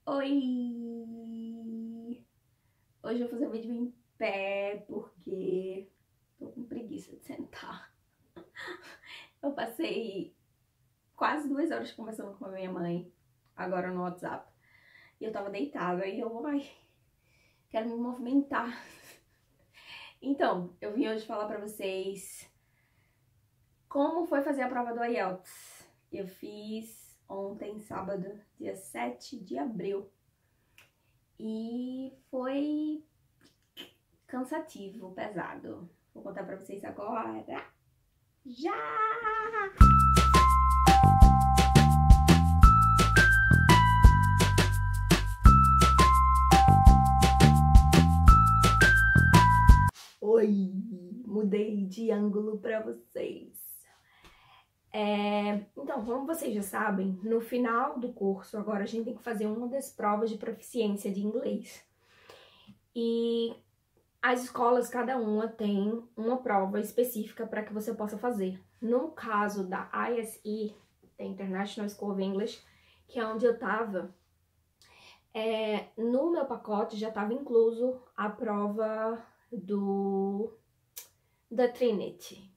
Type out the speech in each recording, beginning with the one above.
Oi! Hoje eu vou fazer um vídeo em pé porque tô com preguiça de sentar. Eu passei quase 2 horas conversando com a minha mãe, agora no WhatsApp. E eu tava deitada e quero me movimentar. Então, eu vim hoje falar pra vocês como foi fazer a prova do IELTS. Eu fiz ontem, sábado, dia 7 de abril. E foi cansativo, pesado. Vou contar pra vocês agora. Já! Oi! Mudei de ângulo pra vocês. Então, como vocês já sabem, no final do curso, agora a gente tem que fazer uma das provas de proficiência de inglês. E as escolas, cada uma tem uma prova específica para que você possa fazer. No caso da ISE, da International School of English, que é onde eu tava, no meu pacote já estava incluso a prova da Trinity.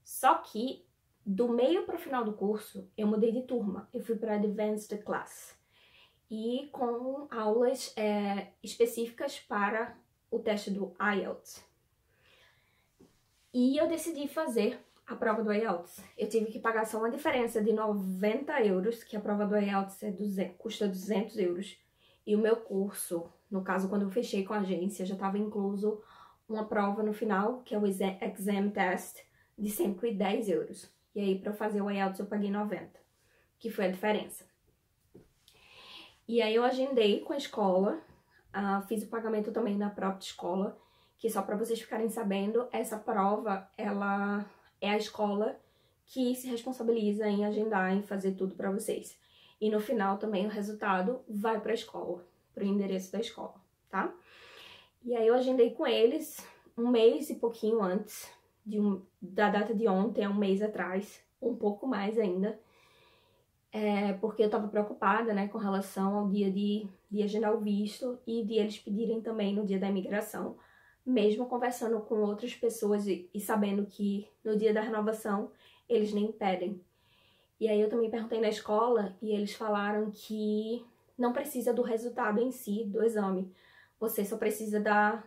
Só que do meio para o final do curso eu mudei de turma, eu fui para Advanced Class e com aulas específicas para o teste do IELTS. E eu decidi fazer a prova do IELTS. Eu tive que pagar só uma diferença de 90 euros, que a prova do IELTS custa 200 euros. E o meu curso, no caso, quando eu fechei com a agência, já estava incluso uma prova no final, que é o Exam Test, de 110 euros. E aí, para eu fazer o IELTS, eu paguei 90, que foi a diferença. E aí, eu agendei com a escola, fiz o pagamento também na própria escola, que só para vocês ficarem sabendo, essa prova, ela é a escola que se responsabiliza em agendar, em fazer tudo para vocês. E no final também o resultado vai para a escola, para o endereço da escola, tá? E aí eu agendei com eles um mês e pouquinho antes da data de ontem, um mês atrás, um pouco mais ainda, porque eu tava preocupada, né, com relação ao dia de agendar o visto e de eles pedirem também no dia da imigração, mesmo conversando com outras pessoas e sabendo que no dia da renovação eles nem pedem. E aí eu também perguntei na escola e eles falaram que não precisa do resultado em si do exame, você só precisa da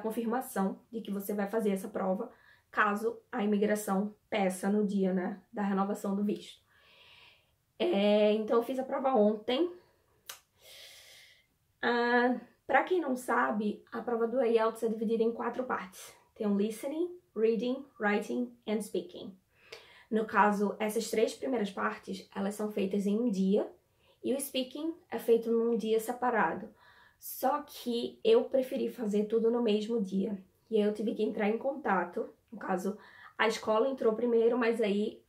confirmação de que você vai fazer essa prova, caso a imigração peça no dia, né, da renovação do visto. Então eu fiz a prova ontem. Para quem não sabe, a prova do IELTS é dividida em 4 partes. Tem o listening, reading, writing and speaking. No caso, essas 3 primeiras partes, elas são feitas em um dia e o speaking é feito num dia separado. Só que eu preferi fazer tudo no mesmo dia. E aí eu tive que entrar em contato. No caso, a escola entrou primeiro, mas aí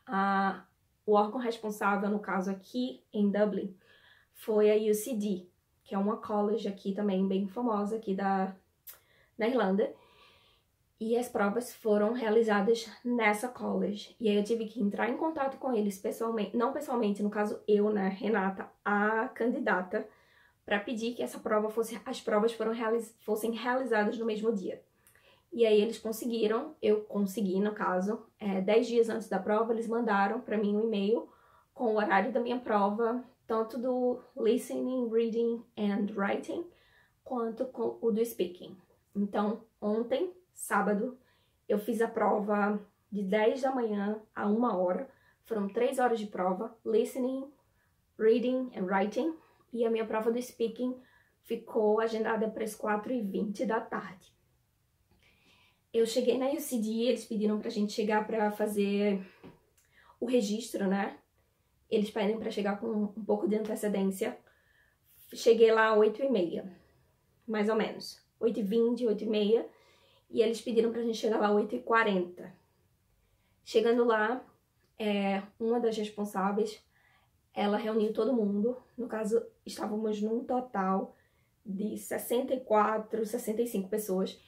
o órgão responsável, no caso aqui em Dublin, foi a UCD, que é uma college aqui também bem famosa aqui na Irlanda. E as provas foram realizadas nessa college. E aí eu tive que entrar em contato com eles pessoalmente, não pessoalmente, no caso eu, né, Renata, a candidata, para pedir que as provas fossem realizadas no mesmo dia. E aí eles conseguiram, eu consegui no caso, 10 dias antes da prova eles mandaram para mim um e-mail com o horário da minha prova, tanto do listening, reading and writing, quanto com o do speaking. Então, ontem, sábado, eu fiz a prova de 10 da manhã a 1 hora, foram 3 horas de prova, listening, reading and writing, e a minha prova do speaking ficou agendada para as 4h20 da tarde. Eu cheguei na UCD, eles pediram pra gente chegar pra fazer o registro, né? Eles pedem pra chegar com um pouco de antecedência. Cheguei lá às 8h30, mais ou menos. 8h20, 8h30. E eles pediram pra gente chegar lá às 8h40. Chegando lá, uma das responsáveis, ela reuniu todo mundo. No caso, estávamos num total de 64, 65 pessoas.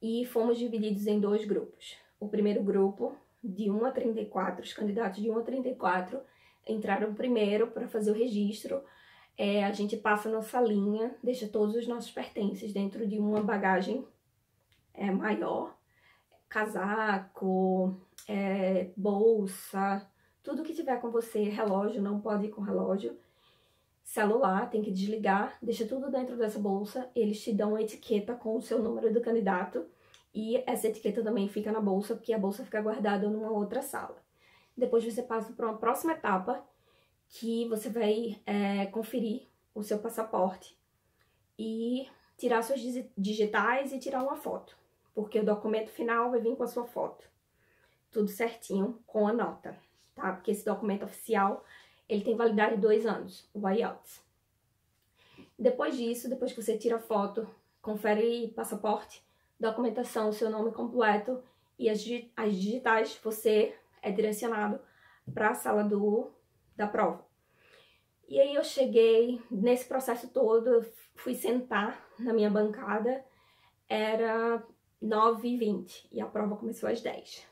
E fomos divididos em 2 grupos. O primeiro grupo, de 1 a 34, os candidatos de 1 a 34, entraram primeiro para fazer o registro. a gente passa nossa linha, deixa todos os nossos pertences dentro de uma bagagem maior, casaco, bolsa, tudo que tiver com você, relógio, não pode ir com relógio, celular, tem que desligar, deixa tudo dentro dessa bolsa, eles te dão uma etiqueta com o seu número do candidato e essa etiqueta também fica na bolsa, porque a bolsa fica guardada numa outra sala. Depois você passa para uma próxima etapa, que você vai conferir o seu passaporte e tirar suas digitais e tirar uma foto, porque o documento final vai vir com a sua foto, tudo certinho, com a nota, tá? Porque esse documento oficial, ele tem validade de 2 anos, o IELTS. Depois disso, depois que você tira a foto, confere passaporte, documentação, seu nome completo e as digitais, você é direcionado para a sala da prova. E aí eu cheguei, nesse processo todo, eu fui sentar na minha bancada, era 9h20 e a prova começou às 10.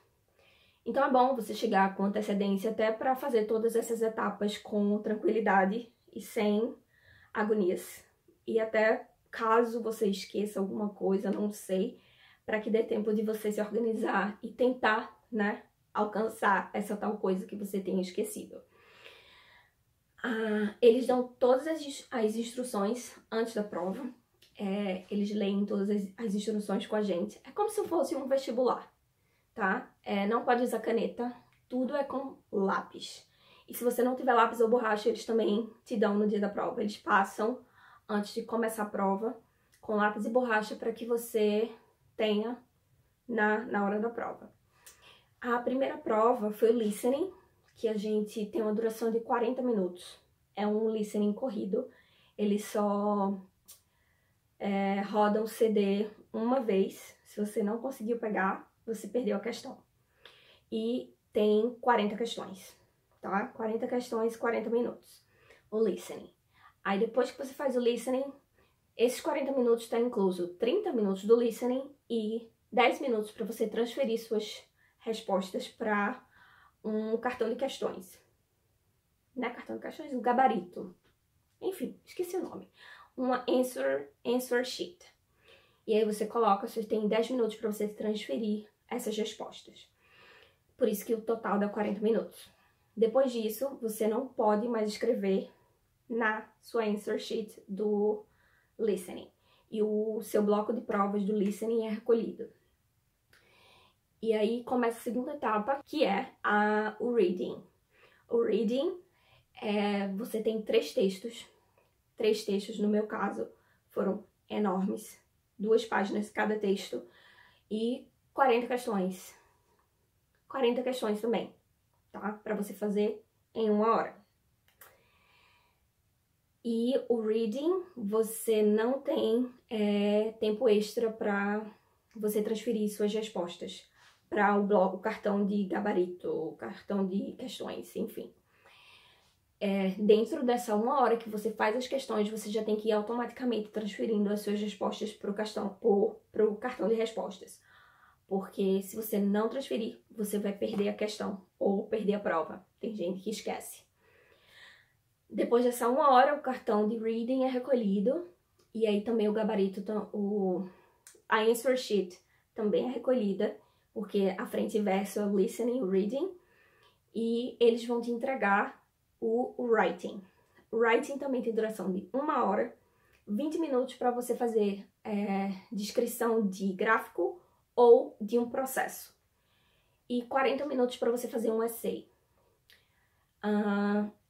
Então é bom você chegar com antecedência até para fazer todas essas etapas com tranquilidade e sem agonias. E até caso você esqueça alguma coisa, não sei, para que dê tempo de você se organizar e tentar, né, alcançar essa tal coisa que você tenha esquecido. Eles dão todas as instruções antes da prova. Eles leem todas as instruções com a gente. É como se fosse um vestibular, tá? Não pode usar caneta, tudo é com lápis. E se você não tiver lápis ou borracha, eles também te dão no dia da prova. Eles passam, antes de começar a prova, com lápis e borracha para que você tenha na hora da prova. A primeira prova foi o listening, que a gente tem uma duração de 40 minutos. É um listening corrido. Eles só rodam o CD uma vez. Se você não conseguiu pegar, você perdeu a questão. E tem 40 questões, tá? 40 questões, 40 minutos. O listening. Aí depois que você faz o listening, esses 40 minutos está incluso 30 minutos do listening e 10 minutos para você transferir suas respostas para um cartão de questões. Não é cartão de questões, um gabarito. Enfim, esqueci o nome. Uma answer sheet. E aí você coloca, você tem 10 minutos para você transferir essas respostas. Por isso que o total dá 40 minutos. Depois disso, você não pode mais escrever na sua answer sheet do listening. E o seu bloco de provas do listening é recolhido. E aí começa a segunda etapa, que é o reading. O reading você tem 3 textos. 3 textos, no meu caso, foram enormes. 2 páginas cada texto. E 40 questões. 40 questões também, tá? Para você fazer em 1 hora. E o reading, você não tem tempo extra para você transferir suas respostas para o cartão de gabarito, o cartão de questões, enfim. Dentro dessa 1 hora que você faz as questões, você já tem que ir automaticamente transferindo as suas respostas para o cartão de respostas. Porque se você não transferir, você vai perder a questão ou perder a prova. Tem gente que esquece. Depois dessa 1 hora, o cartão de reading é recolhido. E aí também o gabarito, a answer sheet também é recolhida. Porque a frente e verso é o listening, o reading. E eles vão te entregar o writing. O writing também tem duração de 1 hora, 20 minutos para você fazer descrição de gráfico ou de um processo. E 40 minutos para você fazer um essay.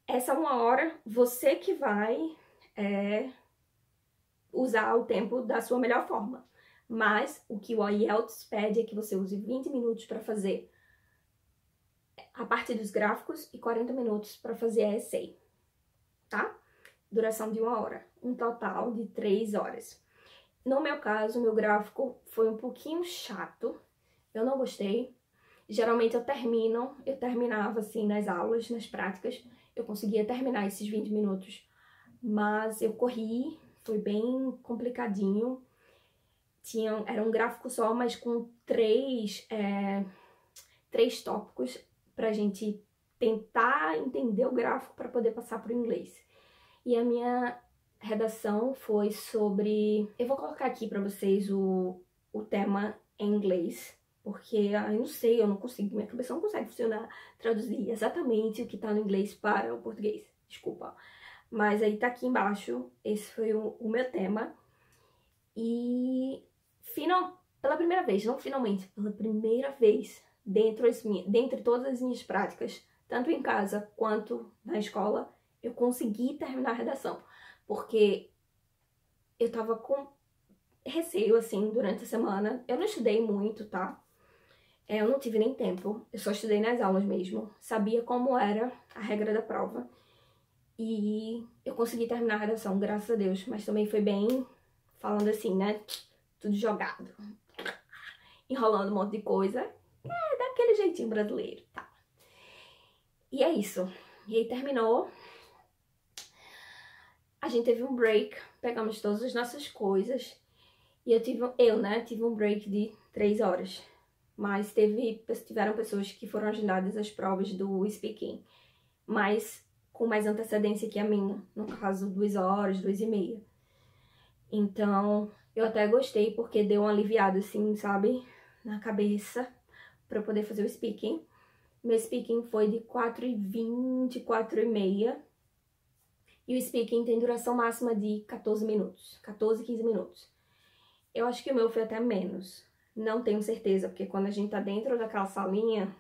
Essa 1 hora, você que vai usar o tempo da sua melhor forma. Mas o que o IELTS pede é que você use 20 minutos para fazer a parte dos gráficos e 40 minutos para fazer a essay, tá? Duração de 1 hora, um total de 3 horas. No meu caso, o meu gráfico foi um pouquinho chato, eu não gostei. Geralmente eu terminava assim nas aulas, nas práticas, eu conseguia terminar esses 20 minutos, mas eu corri, foi bem complicadinho. Era um gráfico só, mas com 3 tópicos pra gente tentar entender o gráfico para poder passar pro inglês. E a minha redação foi sobre... Eu vou colocar aqui pra vocês o tema em inglês, porque eu não sei, eu não consigo, minha cabeça não consegue funcionar, traduzir exatamente o que tá no inglês para o português, desculpa. Mas aí tá aqui embaixo, esse foi o meu tema. E pela primeira vez, não finalmente, pela primeira vez, dentre todas as minhas práticas, tanto em casa quanto na escola, eu consegui terminar a redação. Porque eu tava com receio, assim, durante a semana. Eu não estudei muito, tá? Eu não tive nem tempo, eu só estudei nas aulas mesmo. Sabia como era a regra da prova. E eu consegui terminar a redação, graças a Deus. Mas também foi bem, falando assim, né? Tudo jogado. Enrolando um monte de coisa. Daquele jeitinho brasileiro, tá? E é isso. E aí terminou. A gente teve um break. Pegamos todas as nossas coisas. E eu tive um break de 3 horas. Mas tiveram pessoas que foram agendadas as provas do speaking. Mas com mais antecedência que a minha. No caso, 2 horas, 2h30. Então, eu até gostei porque deu um aliviado, assim, sabe? Na cabeça. Pra eu poder fazer o speaking. Meu speaking foi de 4h20, 4h30. E o speaking tem duração máxima de 14 minutos. 14, 15 minutos. Eu acho que o meu foi até menos. Não tenho certeza, porque quando a gente tá dentro daquela salinha,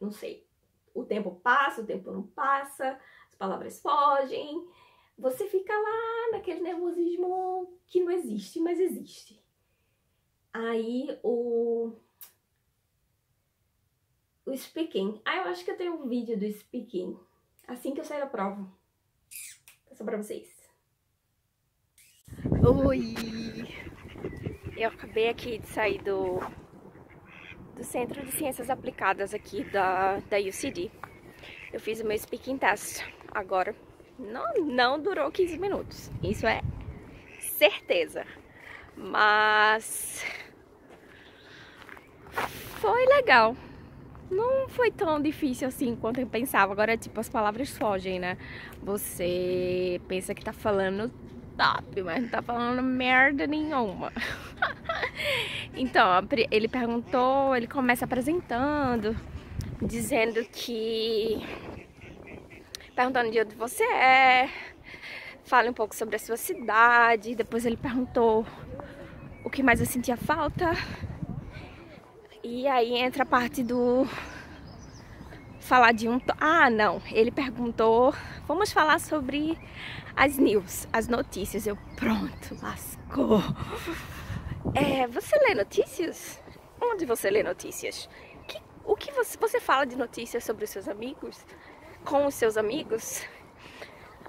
não sei. O tempo passa, o tempo não passa, as palavras fogem. Você fica lá naquele nervosismo que não existe, mas existe. Aí o speaking. Eu acho que eu tenho um vídeo do speaking. Assim que eu sair da prova. Vou passar pra vocês. Oi! Eu acabei aqui de sair do Centro de Ciências Aplicadas aqui da UCD. Eu fiz o meu speaking test agora. Não durou 15 minutos. Isso é certeza. Mas foi legal. Não foi tão difícil assim quanto eu pensava. Agora, tipo, as palavras fogem, né? Você pensa que tá falando top, mas não tá falando merda nenhuma. Então, ele perguntou, ele começa apresentando, dizendo que... perguntando de onde você é, fale um pouco sobre a sua cidade. Depois ele perguntou o que mais eu sentia falta. E aí entra a parte do... falar de um... não, ele perguntou, vamos falar sobre as news, as notícias. Eu, pronto, lascou. Você lê notícias? Onde você lê notícias? O que você fala de notícias sobre os seus amigos? Com os seus amigos?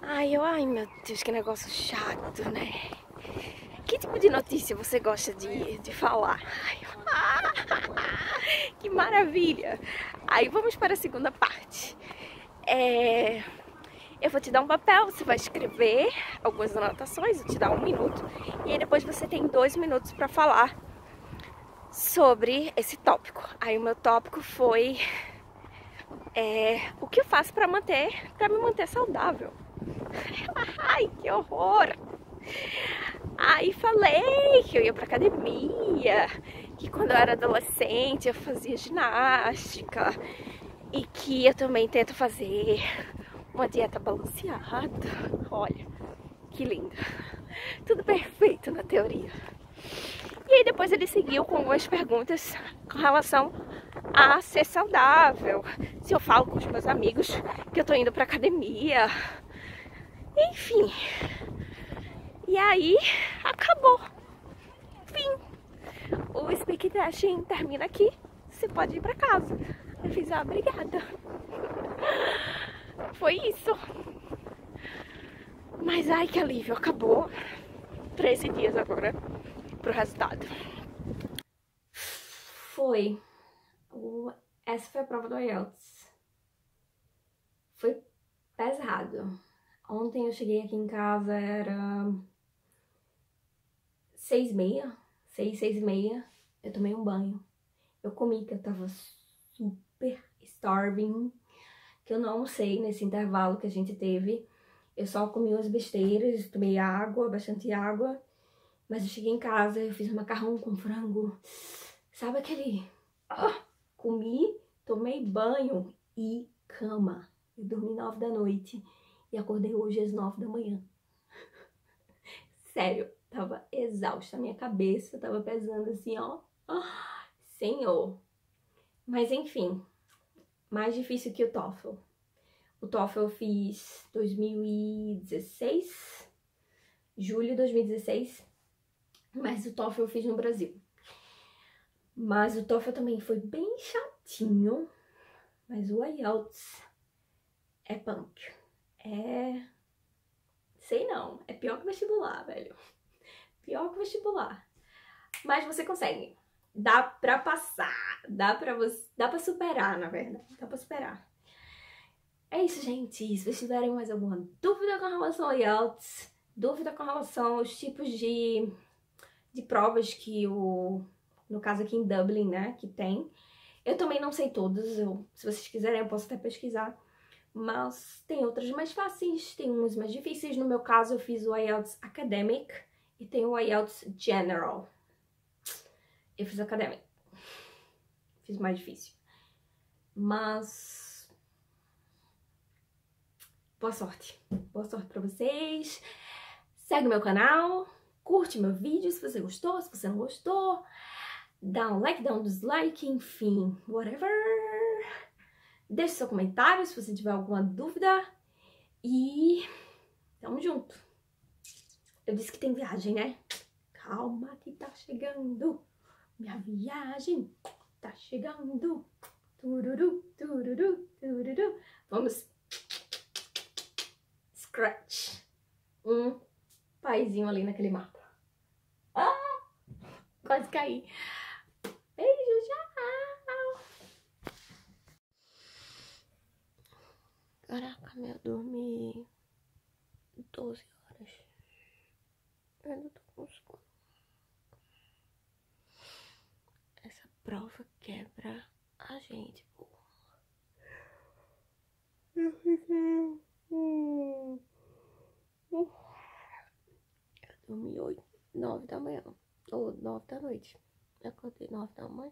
Ai, meu Deus, que negócio chato, né? Que tipo de notícia você gosta de falar? Que maravilha! Aí vamos para a segunda parte. Eu vou te dar um papel, você vai escrever algumas anotações, eu te dar 1 minuto. E aí depois você tem 2 minutos para falar sobre esse tópico. Aí o meu tópico foi o que eu faço para me manter saudável. Ai, que horror! Aí falei que eu ia pra academia, que quando eu era adolescente eu fazia ginástica e que eu também tento fazer uma dieta balanceada. Olha, que lindo. Tudo perfeito na teoria. E aí depois ele seguiu com algumas perguntas com relação a ser saudável. Se eu falo com os meus amigos que eu tô indo pra academia. Enfim. E aí, acabou. Fim. O speaking testing termina aqui. Você pode ir pra casa. Eu fiz, obrigada. Foi isso. Mas ai, que alívio, acabou. 13 dias agora pro resultado. Essa foi a prova do IELTS. Foi pesado. Ontem eu cheguei aqui em casa, era 6h30, 6h30. Eu tomei um banho. Eu comi, que eu tava super starving, que eu não almocei nesse intervalo que a gente teve. Eu só comi umas besteiras, tomei água, bastante água. Mas eu cheguei em casa, eu fiz um macarrão com frango. Sabe aquele... comi, tomei banho e cama. Eu dormi 9 da noite e acordei hoje às 9 da manhã. Sério, tava exausta. A minha cabeça tava pesando assim, ó. Senhor. Mas enfim, mais difícil que o TOEFL. O TOEFL eu fiz 2016, julho de 2016, mas o TOEFL eu fiz no Brasil. Mas o TOEFL também foi bem chatinho, mas o IELTS é punk. Sei não, é pior que vestibular, velho. Pior que vestibular. Mas você consegue. Dá pra passar, dá pra superar, na verdade. Dá pra superar. É isso, gente. Se vocês tiverem mais alguma dúvida com relação ao IELTS, dúvida com relação aos tipos de provas que no caso aqui em Dublin, né, que tem. Eu também não sei todas, se vocês quiserem eu posso até pesquisar. Mas tem outras mais fáceis, tem uns mais difíceis. No meu caso eu fiz o IELTS Academic e tem o IELTS General. Eu fiz o Academic. Fiz o mais difícil. Mas... boa sorte. Boa sorte pra vocês. Segue o meu canal. Curte meu vídeo se você gostou, se você não gostou. Dá um like, dá um dislike, enfim, whatever. Deixe seu comentário se você tiver alguma dúvida. E tamo junto. Eu disse que tem viagem, né? Calma que tá chegando. Minha viagem tá chegando. Tururu, tururu, tururu. Vamos scratch um paizinho ali naquele mapa. Quase caí. Beijo, tchau. Caraca, eu dormi 12 horas. Eu ainda tô com sono. Essa prova quebra a gente, pô. Eu fiquei... Eu dormi 9 da manhã. Ou 9 da noite. Eu acordei 9 da manhã.